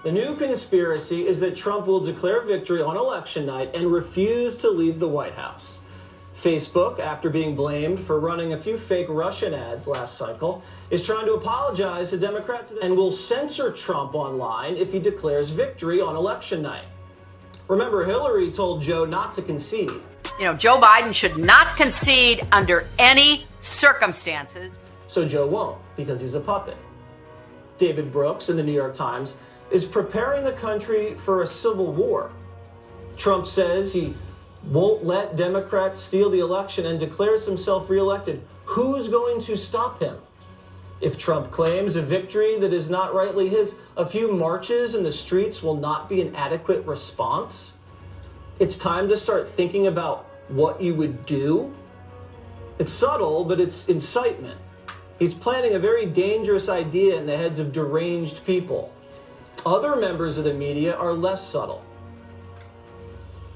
The new conspiracy is that Trump will declare victory on election night and refuse to leave the White House. Facebook, after being blamed for running a few fake Russian ads last cycle, is trying to apologize to Democrats and will censor Trump online if he declares victory on election night. Remember, Hillary told Joe not to concede. You know, Joe Biden should not concede under any circumstances. So Joe won't, because he's a puppet. David Brooks in the New York Times is preparing the country for a civil war. Trump says he won't let Democrats steal the election and declares himself reelected. Who's going to stop him? If Trump claims a victory that is not rightly his, a few marches in the streets will not be an adequate response. It's time to start thinking about what you would do. It's subtle, but it's incitement. He's planting a very dangerous idea in the heads of deranged people. Other members of the media are less subtle.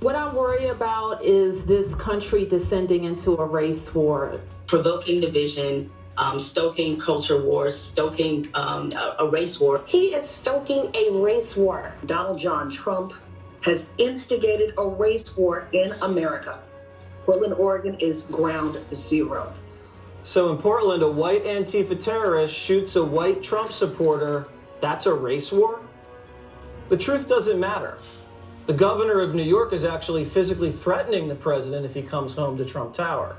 What I'm worried about is this country descending into a race war. Provoking division, stoking culture wars, stoking a race war. He is stoking a race war. Donald John Trump has instigated a race war in America. Portland, Oregon is ground zero. So in Portland, a white Antifa terrorist shoots a white Trump supporter. That's a race war? The truth doesn't matter. The governor of New York is actually physically threatening the president if he comes home to Trump Tower.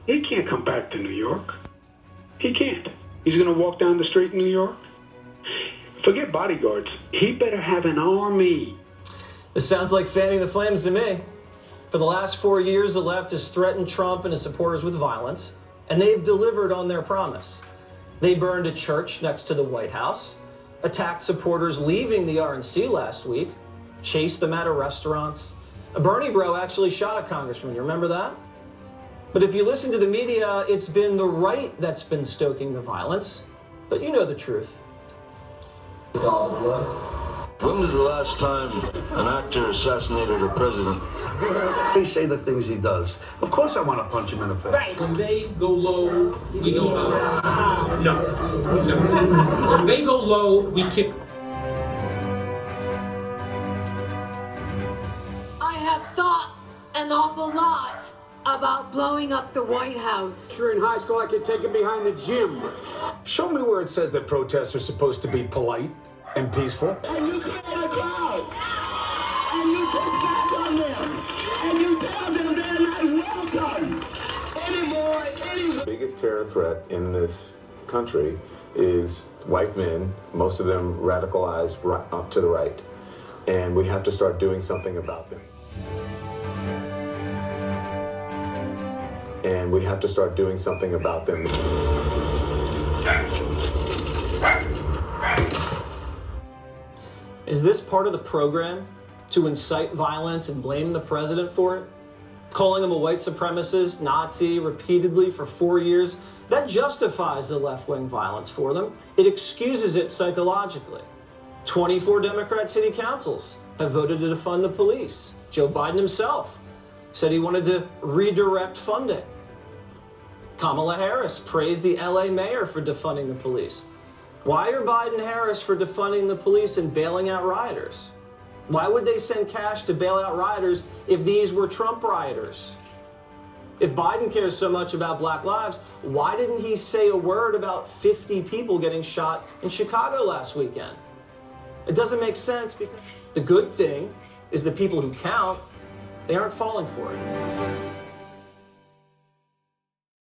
He can't come back to New York. He can't. He's going to walk down the street in New York. Forget bodyguards. He better have an army. This sounds like fanning the flames to me. For the last 4 years, the left has threatened Trump and his supporters with violence, and they've delivered on their promise. They burned a church next to the White House, attacked supporters leaving the RNC last week, chased them out of restaurants. A Bernie bro actually shot a congressman, you remember that? But if you listen to the media, it's been the right that's been stoking the violence. But you know the truth. When was the last time an actor assassinated a president? They say the things he does. Of course I want to punch him in the face. Right. When they go low, we go high. No. When they go low, we kick. I have thought an awful lot about blowing up the White House. If you're in high school, I could take him behind the gym. Show me where it says that protests are supposed to be polite and peaceful. And you create a crowd. And you push back on them. And you tell them they're not welcome anymore. The biggest terror threat in this country is white men, most of them radicalized right up to the right. And we have to start doing something about them. And we have to start doing something about them. Is this part of the program to incite violence and blame the president for it? Calling him a white supremacist, Nazi, repeatedly for 4 years, that justifies the left-wing violence for them. It excuses it psychologically. 24 Democrat city councils have voted to defund the police. Joe Biden himself said he wanted to redirect funding. Kamala Harris praised the LA mayor for defunding the police. Why are Biden and Harris for defunding the police and bailing out rioters? Why would they send cash to bail out rioters if these were Trump rioters? If Biden cares so much about black lives, why didn't he say a word about 50 people getting shot in Chicago last weekend? It doesn't make sense because the good thing is the people who count, they aren't falling for it.